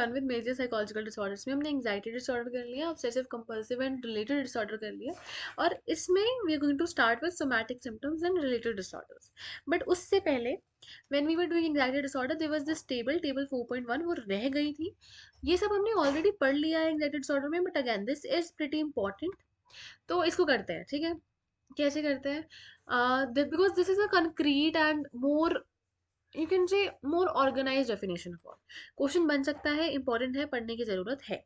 Done with major psychological disorders में हमने anxiety disorder कर लिया, obsessive compulsive and related disorder कर लिया, और इसमें we are going to start with somatic symptoms and related disorders. But उससे पहले when we were doing anxiety disorder there was this table 4.1 वो रह गई थी. ये सब हमने ऑलरेडी पढ़ लिया है एंग्जाइटी डिसऑर्डर में, but again this is pretty important. तो इसको करते हैं, ठीक है. कैसे करते हैं? Because this is a concrete and more, you can say more organize definition of. Question बन सकता है, इंपॉर्टेंट है, पढ़ने की जरूरत है.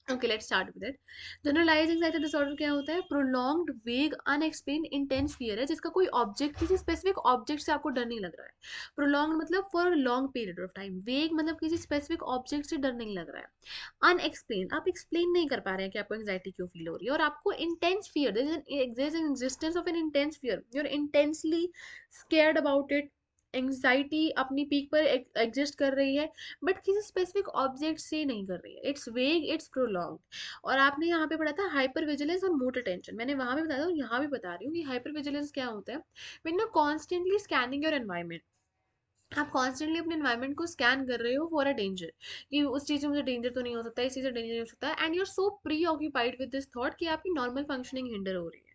Okay, let's start with it. Generalize anxiety disorder क्या होता है? प्रोलॉन्ग्ड वेग अनएक्सप्लेन्ड इंटेंस फियर है, जिसका कोई ऑब्जेक्ट, किसी स्पेसिफिक ऑब्जेक्ट से आपको डर नहीं लग रहा है. प्रोलॉन्ग्ड मतलब for long period of time, वेग मतलब किसी स्पेसिफिक ऑब्जेक्ट से डर नहीं लग रहा है, अनएक्सप्लेन आप एक्सप्लेन नहीं कर पा रहे हैं कि आपको एंग्जाइटी क्यों फील हो रही है, और आपको intense fear, there is an existence of an intense fear, you are intensely scared about it. Anxiety अपनी पीक पर एग्जिस्ट कर रही है, बट किसी स्पेसिफिक ऑब्जेक्ट से नहीं कर रही है. इट्स वेग, इट्स प्रोलॉन्ग. और आपने यहाँ पे पढ़ा था हाइपर विजिलेंस और मोटर टेंशन, मैंने वहां भी बताया था, यहाँ भी बता रही हूँ कि हाइपर विजिलेंस क्या होता है. When you constantly scanning your environment, आप कॉन्स्टेंटली अपने एनवायरमेंट को स्कैन कर रहे हो फॉर अ डेंजर, कि उस चीज़ से मुझे डेंजर तो नहीं हो सकता, इस चीज़ से डेंजर नहीं हो सकता, and you are so preoccupied with this thought कि आपकी नॉर्मल फंक्शनिंग हिंडर हो रही है.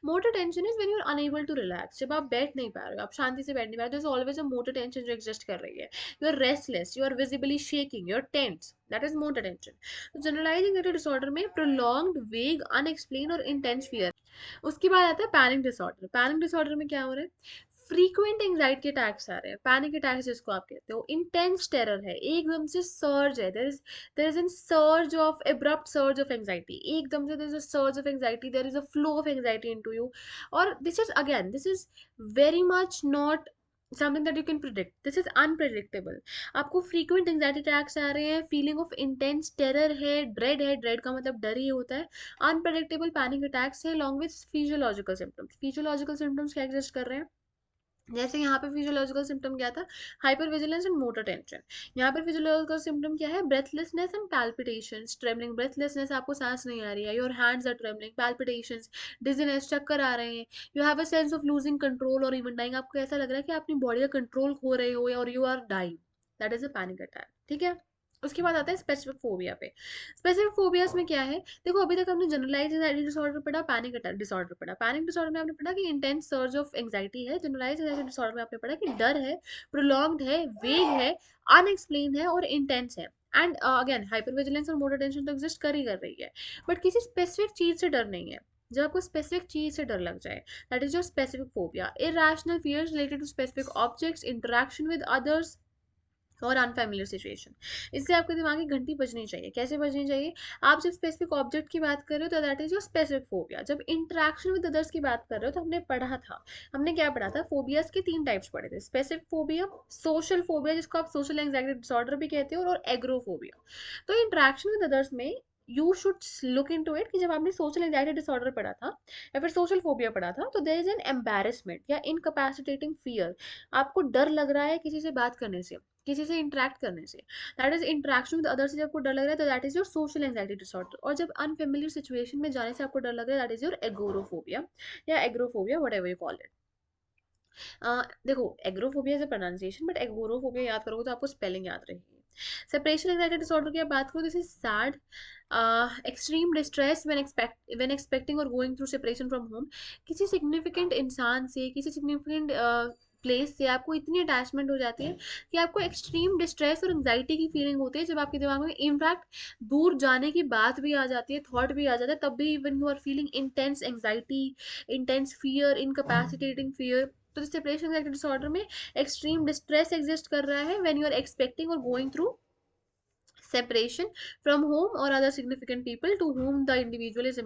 Motor tension is when you are unable to relax, जब आप बैठ नहीं पा रहे हो, आप शांति से बैठ नहीं पा रहे हो, ऑलवेज अ मोटर टेंशन जो एग्जिस्ट कर रही है. You are restless, you are visibly shaking, you are tense, that is motor tension. तो जनरलाइजिंग एंग्जाइटी डिसऑर्डर में प्रोलॉन्ग्ड वेग अनएक्सप्लेन और इंटेंस फियर. उसके बाद आता है पैनिक डिसऑर्डर. पैनिक डिसऑर्डर में क्या हो रहा है? फ्रीक्वेंट एंग्जाइटी अटैक्स आ रहे हैं, पैनिक अटैक्स जिसको आप कहते हो, इंटेंस टेरर है, एकदम से सर्ज है, there is an surge of abrupt surge of anxiety, एकदम से there is a surge of anxiety, there is a flow of anxiety into you. और this is very much not something that you can predict, this is unpredictable. आपको frequent anxiety attacks आ रहे हैं, feeling of intense terror है, dread का मतलब डर ही होता है. अनप्रेडिक्टेबल पैनिक अटैक्स है, long with physiological symptoms. Physiological symptoms क्या एग्जिस्ट कर रहे हैं? जैसे यहाँ पे फिजियोलॉजिकल सिम्टम क्या था? Hypervigilance and motor tension. यहाँ पर फिजियोलॉजिकल सिम्टम क्या है? Breathlessness and palpitations, trembling. Breathlessness, आपको सांस नहीं आ रही है, your hands are trembling. Palpitations, dizziness, चक्कर आ रहे हैं. You have a sense of losing control और इवन डाइंग, आपको ऐसा लग रहा है कि अपनी बॉडी का कंट्रोल खो रहे हो, और you are dying. That is a panic attack, ठीक है. उसके बाद आता है स्पेसिफिक फोबिया पे. स्पेसिफिक फोबियाज में क्या है? देखो, अभी तक हमने जनरलाइज एंजाइटी डिसऑर्डर पढ़ा, पैनिक अटैक डिसऑर्डर पढ़ा. पैनिक डिसऑर्डर में आपने पढ़ा कि इंटेंस सर्ज ऑफ एंजाइटी है. जनरलाइज एंजाइटी डिसऑर्डर में आपने पढ़ा कि डर है, प्रोलॉन्ग्ड है, वेग है, अनएक्सप्लेन है और इंटेंस है. एंड अगेन हाइपर विजिलेंस और मोटर टेंशन तो एग्जिस्ट कर ही कर रही है, बट किसी स्पेसिफिक चीज से डर नहीं है. जब आपको स्पेसिफिक चीज से डर लग जाए, that is your specific phobia. Irrational fears related to specific objects, interaction with others और अनफेमिलियर सिचुएशन. इससे आपके दिमाग की घंटी बजनी चाहिए. कैसे बजनी चाहिए? आप जब स्पेसिफिक ऑब्जेक्ट की बात कर रहे हो तो that is your specific phobia. जब इंटरेक्शन विद अदर्स की बात कर रहे हो तो हमने पढ़ा था, हमने क्या पढ़ा था? फोबियाज के 3 टाइप्स पढ़े थे: स्पेसिफिक फोबिया, सोशल फोबिया जिसको आप सोशल एंग्जाइटी डिसऑर्डर भी कहते हो, और एग्रोफोबिया. तो इंटरेक्शन विद अदर्स में you should look into it कि जब आपने सोशल एंग्जाइटी डिसऑर्डर पढ़ा था या फिर सोशल फोबिया पढ़ा था, तो देयर इज एन एम्बेरसमेंट या इनकैपेसिटेटिंग फियर. आपको डर लग रहा है किसी से बात करने से, किसी से इंटरेक्ट करने से, that is interaction with others से जब आपको डर लग रहा है तो that is your social anxiety disorder. और जब अनफेमिलियर सिचुएशन में जाने से आपको डर लग रहा है, दैट इज योर एगोरोफोबिया या agrophobia, whatever you call it. देखो, agrophobia is a pronunciation, but agoraphobia याद करोगे तो आपको स्पेलिंग याद रहेगी. सेपरेशन एंग्जाइटी डिसऑर्डर की बात करो, this is said extreme distress when expecting और going through separation from home. किसी सिग्निफिकेंट इंसान से, किसी सिग्निफिकेंट प्लेस से आपको इतनी अटैचमेंट हो जाती है कि आपको एक्सट्रीम डिस्ट्रेस और एंग्जाइटी की फीलिंग होती है, जब आपके दिमाग में इनफैक्ट दूर जाने की बात भी आ जाती है, थॉट भी आ जाता है, तब भी even you are feeling intense anxiety, intense fear, incapacitating fear. तो सेपरेशन एंग्जाइटी डिसऑर्डर में एक्सट्रीम डिस्ट्रेस एग्जिस्ट कर रहा है व्हेन यू आर एक्सपेक्टिंग और going through separation from home or other significant people to whom the individual is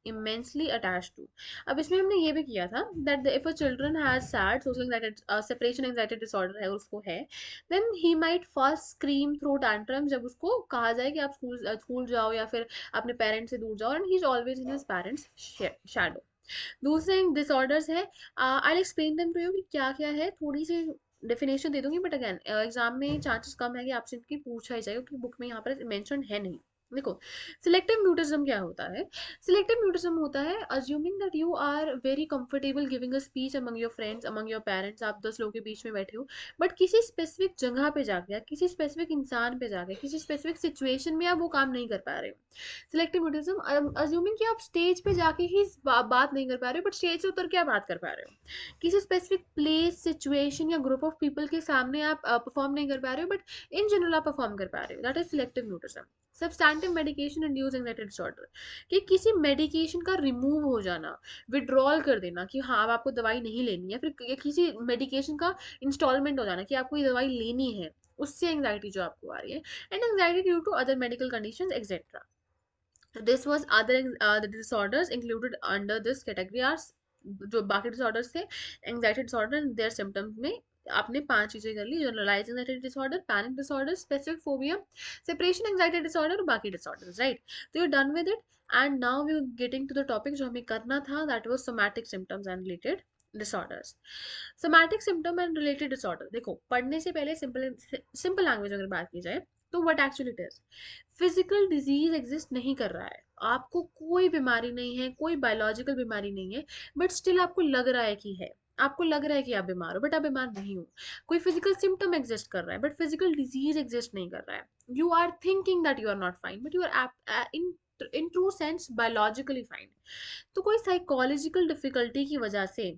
immensely attached to. अब इसमें हमने ये भी किया था that if a children has sad social anxiety separation anxiety disorder है, उसको है, then he might first scream through tantrum. जब उसको कहा जाए कि आप स्कूल जाओ या फिर अपने पेरेंट्स से दूर जाओ, and he is always in his parents shadow. दूसरे डिसऑर्डर्स है, I explain them to you कि क्या क्या है, थोड़ी सी डेफिनेशन दे दूंगी, बट अगेन एग्जाम में चांसेस कम है कि आपसे इनकी पूछा ही जाएगा क्योंकि बुक में यहाँ पर मेंशन है नहीं. देखो, सिलेक्टिव म्यूटिज्म क्या होता है? सिलेक्टिव म्यूटिज्म होता है assuming that you are very comfortable giving a speech among your friends, among your parents, आप 10 लोगों के बीच में बैठे हो, बट किसी स्पेसिफिक जगह पे जाके या किसी स्पेसिफिक इंसान पे जाके किसी स्पेसिफिक सिचुएशन में आप वो काम नहीं कर पा रहे हो। सिलेक्टिव म्यूटिज्म अज्यूमिंग कि आप स्टेज पे जाके ही बात नहीं कर पा रहे हो, बट स्टेज से उतर के आप बात कर पा रहे हो। किसी स्पेसिफिक प्लेस, सिचुएशन या ग्रुप ऑफ पीपल के सामने आप परफॉर्म नहीं कर पा रहे हो, बट इन जनरल आप परफॉर्म कर पा रहे हो। That is selective mutism. Substantive medication induce anxiety disorder, कि किसी मेडिकेशन का रिमूव हो जाना, विड्रॉल कर देना कि हाँ अब आपको दवाई नहीं लेनी है, फिर किसी मेडिकेशन का इंस्टॉलमेंट हो जाना कि आपको ये दवाई लेनी है, उससे एंजाइटी जो आपको आ रही है। And anxiety due to other medical conditions etcetera. This was other disorders included under this category are, जो बाकी डिसऑर्डर्स थे anxiety disorder and their symptoms में आपने 5 चीजें कर ली: generalize anxiety disorder, panic disorder, specific phobia, separation anxiety disorder और बाकी डिसऑर्डर्स, राइट? तो you done with it. And now we getting to the topic जो हमें करना था, that was somatic symptoms and related disorders. Somatic symptom and related disorder, देखो पढ़ने से पहले सिंपल सिंपल लैंग्वेज अगर बात की जाए तो what actually it is, physical disease exist नहीं कर रहा है, आपको कोई बीमारी नहीं है, कोई बायोलॉजिकल बीमारी नहीं है, बट स्टिल आपको लग रहा है कि है, आपको लग रहा है कि आप बीमार हो, बट आप बीमार नहीं हो। कोई फिजिकल सिम्टम एग्जिस्ट कर रहा है बट फिजिकल डिजीज एग्जिस्ट नहीं कर रहा है। You are thinking that you are not fine but you are in true sense biologically fine. तो कोई साइकोलॉजिकल डिफिकल्टी की वजह से,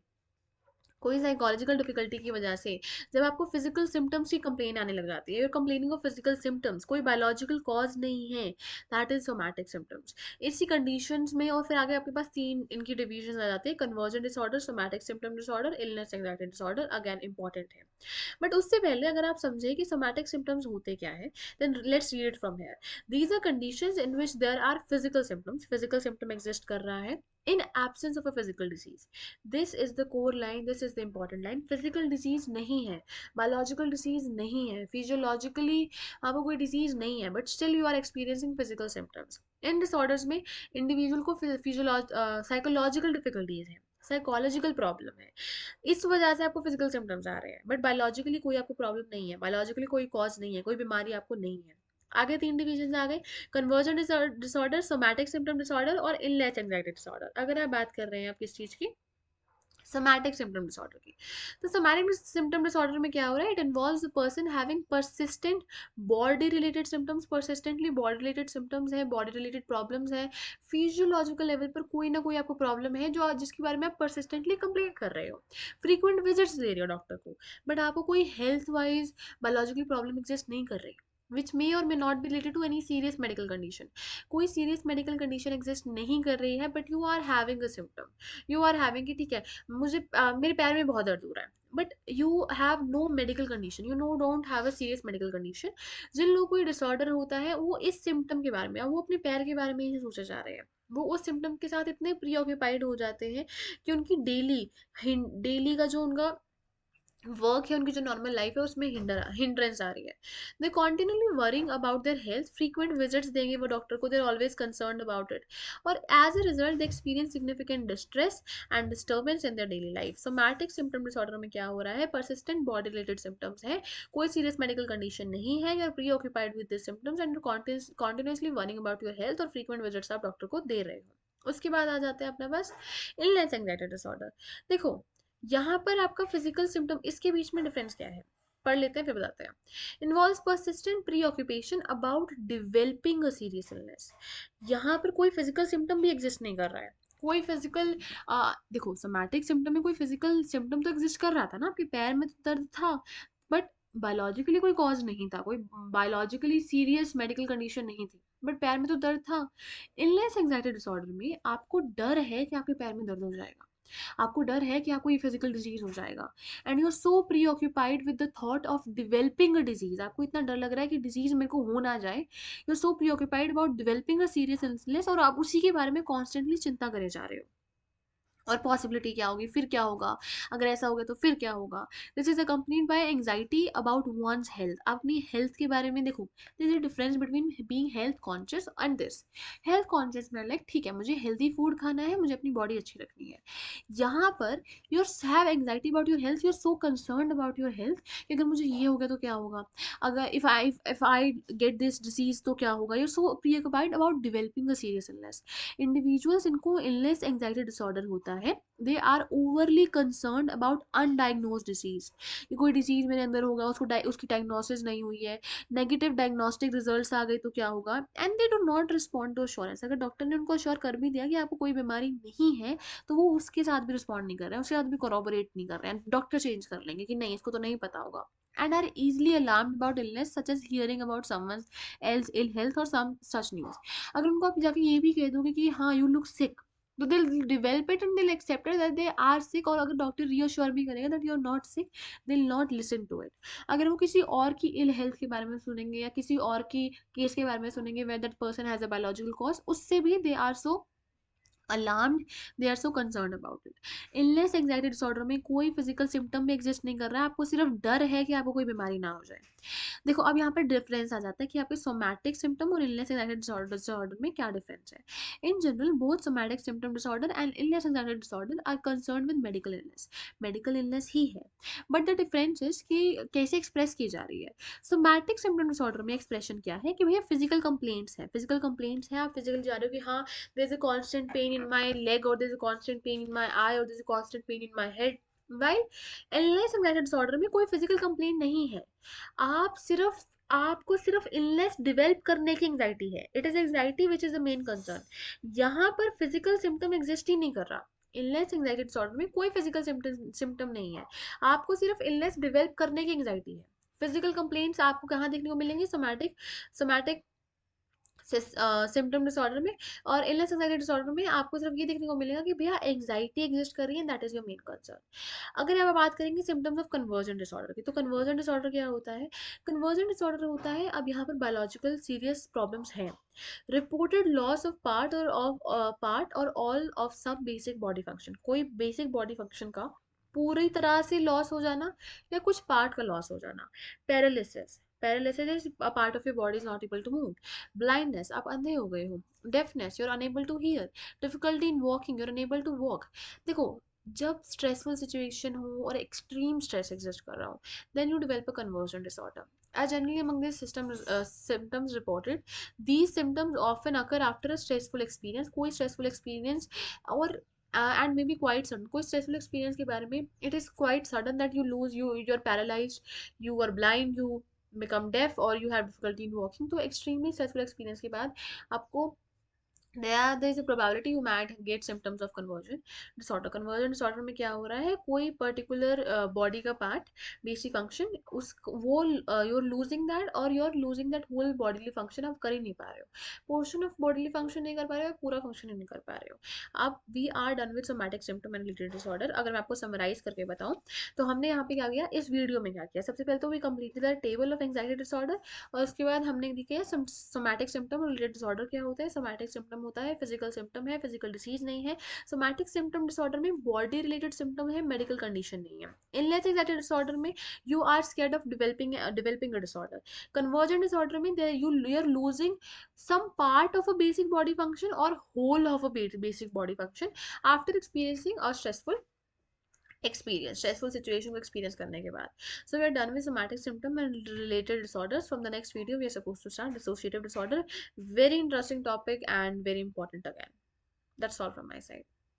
कोई साइकोलॉजिकल डिफिकल्टी की वजह से जब आपको फिजिकल सिम्टम्स की कंप्लेन आने लग जाती है, you're complaining of physical symptoms, कोई बायोलॉजिकल कॉज नहीं है, दैट इज सोमैटिक सिम्टम्स। इसी कंडीशंस में और फिर आगे आपके पास 3 इनकी डिवीजन आ जाते हैं: conversion disorder, somatic symptom disorder, illness anxiety disorder. Again important है, बट उससे पहले अगर आप समझे कि सोमैटिक सिम्टम्स होते क्या है, then let's read it from here. These are conditions in which there are physical symptoms, physical symptom exist कर रहा है in absence of a physical disease. This is the core line, this is the important line. Physical disease नहीं है, biological disease नहीं है, physiologically आपको कोई disease नहीं है, but still you are experiencing physical symptoms. इन डिसऑर्डर्स में इंडिविजुअल को साइकोलॉजिकल डिफिकल्टीज है, साइकोलॉजिकल प्रॉब्लम है, इस वजह से आपको फिजिकल सिम्टम्स आ रहे हैं, बट बायोलॉजिकली कोई आपको प्रॉब्लम नहीं है, बायोलॉजिकली कोई कॉज नहीं है, कोई बीमारी आपको नहीं है। आगे 3 डिवीजन आ गए: conversion disorder, somatic symptom disorder और इलनेस एंजाइटी डिसऑर्डर। अगर आप बात कर रहे हैं आप किस चीज की, सोमैटिक सिम्टम डिसऑर्डर की, तो सोमैटिक सिम्टम डिसऑर्डर में क्या हो रहा है? It involves the person having persistent body related symptoms, persistently body related symptoms है, बॉडी रिलेटेड प्रॉब्लम्स है, फिजियोलॉजिकल लेवल पर कोई ना कोई आपको प्रॉब्लम है जो जिसके बारे में आप परसिस्टेंटली कंप्लेन कर रहे हो, फ्रीक्वेंट विजिट्स दे रहे हो डॉक्टर को, बट आपको कोई health wise biological problem exist नहीं कर रही, which may or may not be related to any serious medical condition। कोई सीरियस मेडिकल कंडीशन एग्जिस्ट नहीं कर रही है, but you are having a symptom, you are having कि ठीक है मुझे मेरे पैर में बहुत दर्द हो रहा है, but you have no medical condition, you no don't have a serious medical condition. जिन लोगों को डिसऑर्डर होता है वो इस सिम्टम के बारे में, वो अपने पैर के बारे में ही सोचे जा रहे हैं, वो उस सिम्टम के साथ इतने प्री ऑक्यूपाइड हो जाते हैं कि उनकी डेली का जो उनका वर्क है, उनकी जो नॉर्मल लाइफ है उसमें हिंड्रेंस आ रही है। They continuously worrying about their health, frequent visits देंगे वो डॉक्टर को, they are always concern about it, और as a result they experience significant distress and disturbance in their daily life. Somatic symptom disorder में क्या हो रहा है? Persistent body related symptoms है, कोई सीरियस मेडिकल कंडीशन नहीं है, you are preoccupied with this symptoms and continuously worrying about your health, और फ्रीक्वेंट विजिट्स आप डॉक्टर को दे रहे हो। उसके बाद आ जाते हैं अपने पास इलनेस एंजाइटी डिसऑर्डर। देखो यहाँ पर आपका फिजिकल सिम्टम, इसके बीच में डिफरेंस क्या है पढ़ लेते हैं फिर बताते हैं। Involves persistent pre occupation about developing a serious illness, यहाँ पर कोई फिजिकल सिम्टम भी एग्जिस्ट नहीं कर रहा है, कोई फिजिकल देखो सोमैटिक सिम्टम में कोई फिजिकल सिम्टम तो एग्जिस्ट कर रहा था ना, आपके पैर में तो दर्द था, बट बायोलॉजिकली कोई कॉज नहीं था, कोई बायोलॉजिकली सीरियस मेडिकल कंडीशन नहीं थी, बट पैर में तो दर्द था। इलनेस एंजाइटी डिसऑर्डर में आपको डर है कि आपके पैर में दर्द हो जाएगा, आपको डर है कि आपको ये फिजिकल डिजीज हो जाएगा, and you are so preoccupied with the thought of developing a disease, आपको इतना डर लग रहा है कि डिजीज मेरे को हो ना जाए, you are so preoccupied about developing a serious illness, और आप उसी के बारे में कॉन्स्टेंटली चिंता करे जा रहे हो। और पॉसिबिलिटी क्या होगी, फिर क्या होगा, अगर ऐसा हो गया तो फिर क्या होगा। This is accompanied by anxiety about one's health. अपनी हेल्थ के बारे में देखो, this is difference between being health conscious and this. Health conscious में लाइक ठीक है मुझे हेल्दी फूड खाना है, मुझे अपनी बॉडी अच्छी रखनी है। यहाँ पर you have anxiety about your health, you are so concern about your health कि अगर मुझे ये हो गया तो क्या होगा, अगर if I get this disease तो क्या होगा। You so preoccupied about developing a serious illness. Individuals इनको इलनेस एंग्जाइटी डिसऑर्डर होता है, they are overly concern about undiagnose disease. कि कोई डिसीज मेरे अंदर होगा, उसकी डायग्नोसिस नहीं हुई है, नेगेटिव डायग्नोस्टिक रिजल्ट्स आ गए तो क्या होगा, and they do not respond to assurance. अगर डॉक्टर ने उनको अश्योर कर भी दिया कि आपको कोई बीमारी नहीं है, तो वो उसके साथ भी रिस्पॉन्ड नहीं कर रहे हैं, उसके साथ भी कोरोबोरेट नहीं कर रहे हैं, डॉक्टर चेंज कर लेंगे कि नहीं इसको तो नहीं पता होगा। And are easily alarmed about illness such as hearing about someone else ill health or some such news। अगर उनको आप जाके ये भी कह दोगे कि हाँ यू लुक सिक, तो they'll develop it and they'll accept it that they are sick. और अगर डॉक्टर रीअश्योर भी करेगा that you are not sick, they'll not listen to it. अगर वो किसी और की इल हेल्थ के बारे में सुनेंगे या किसी और की केस के बारे में सुनेंगे where that person has a biological cause, उससे भी they are so alarmed, they are so concerned about it। Illness anxiety disorder में कोई फिजिकल सिम्टम भी एग्जिस्ट नहीं कर रहा है, आपको सिर्फ डर है कि आपको कोई बीमारी ना हो जाए। देखो अब यहाँ पर डिफरेंस आ जाता है कि आपके सोमैटिक सिम्टम और इलनेस एंग्जाइटी डिसऑर्डर में क्या डिफरेंस है। In general both somatic symptom disorder and illness anxiety disorder are concern with medical illness. Medical illness ही है, बट द डिफरेंस इज कि कैसे एक्सप्रेस की जा रही है। सोमैटिक सिम्टम डिसऑर्डर में एक्सप्रेशन क्या है कि भैया फिजिकल कंप्लेंट्स है, फिजिकल कंप्लेंट्स है, आप फिजिकल जा रहे हो कि हाँ there's a constant pain in my leg, or there's a constant pain in my eye, or there's a constant pain in my head। while illness and disorder में कोई physical complaint नहीं है, आप सिर्फ आपको सिर्फ इलनेस डिवेल्प करने की एंग्जाइटी है। It is anxiety which is the main concern. यहाँ पर फिजिकल सिम्टम एग्जिस्ट ही नहीं कर रहा। इलनेस एंग्जाइटी डिसऑर्डर में कोई फिजिकल सिम्टम नहीं है, आपको सिर्फ इलनेस डिवेल्प करने की एंग्जाइटी है। फिजिकल कंप्लेंट्स आपको कहाँ देखने को मिलेंगी, सोमैटिक सोमैटिक सिम्टम डिसऑर्डर में। और इलनेस एंजाइटी डिसऑर्डर में आपको सिर्फ ये देखने को मिलेगा कि भैया एंजाइटी एग्जिस्ट कर रही है, that is your main concern. अगर आप बात करेंगे सिम्टम्स ऑफ कन्वर्जन डिसऑर्डर की, तो कन्वर्जन डिसऑर्डर क्या होता है। कन्वर्जन डिसऑर्डर होता है, अब यहाँ पर बायोलॉजिकल सीरियस प्रॉब्लम्स हैं, रिपोर्टेड लॉस ऑफ पार्ट और all of some basic body function. कोई बेसिक बॉडी फंक्शन का पूरी तरह से लॉस हो जाना या कुछ पार्ट का लॉस हो जाना। Paralysis, paralysis is a part of your body is not able to move. Blindness, आप अंधे हो गए हो। Deafness, you are unable to hear. Difficulty in walking, you are unable to walk. देखो जब स्ट्रेसफुल सिचुएशन हो और एक्सट्रीम स्ट्रेस एग्जिस्ट कर रहा हो, then you develop a conversion disorder. As generally among these symptoms reported, these symptoms often occur after a stressful experience। कोई stressful experience और and maybe quite sudden, कोई stressful experience के बारे में it is quite sudden that you lose, you're paralyzed, you are blind, you become deaf, or you have difficulty in walking। तो extremely stressful experience के बाद आपको there is a probability you might get symptoms of conversion disorder। conversion disorder में क्या हो रहा है, कोई पर्टिकुलर बॉडी का पार्ट बेसिक फंक्शन उस वो यू आर लूजिंग दैट, और you are losing that whole bodily function, आप कर ही नहीं पा रहे हो, पोर्शन ऑफ बॉडीली फंक्शन नहीं कर पा रहे हो, पूरा फंक्शन ही नहीं कर पा रहे हो आप। We are done with somatic symptom and related disorder. अगर मैं आपको समराइज करके बताऊं तो हमने यहाँ पे क्या किया, इस वीडियो में क्या किया, सबसे पहले तो we completed the table of anxiety disorder, और उसके बाद हमने देखा सोमैटिक सिम्टम और रिलेटेड डिसऑर्डर क्या होता है। सोमैटिक सिम्टम होता है फिजिकल सिम्टम है, फिजिकल डिसीज नहीं है। सोमैटिक सिम्टम डिसऑर्डर में बॉडी रिलेटेड सिम्टम है, मेडिकल कंडीशन नहीं है। इलनेस एंग्जाइटी डिसऑर्डर में you are scared of developing a disorder. Conversion disorder में you are losing some part of a basic body function or whole of a basic body function after experiencing a stressful situation को experience करने के बाद। So we are done with somatic symptom and related disorders। From the next video we are supposed to start dissociative disorder। Very interesting topic and very important again। That's all from my side।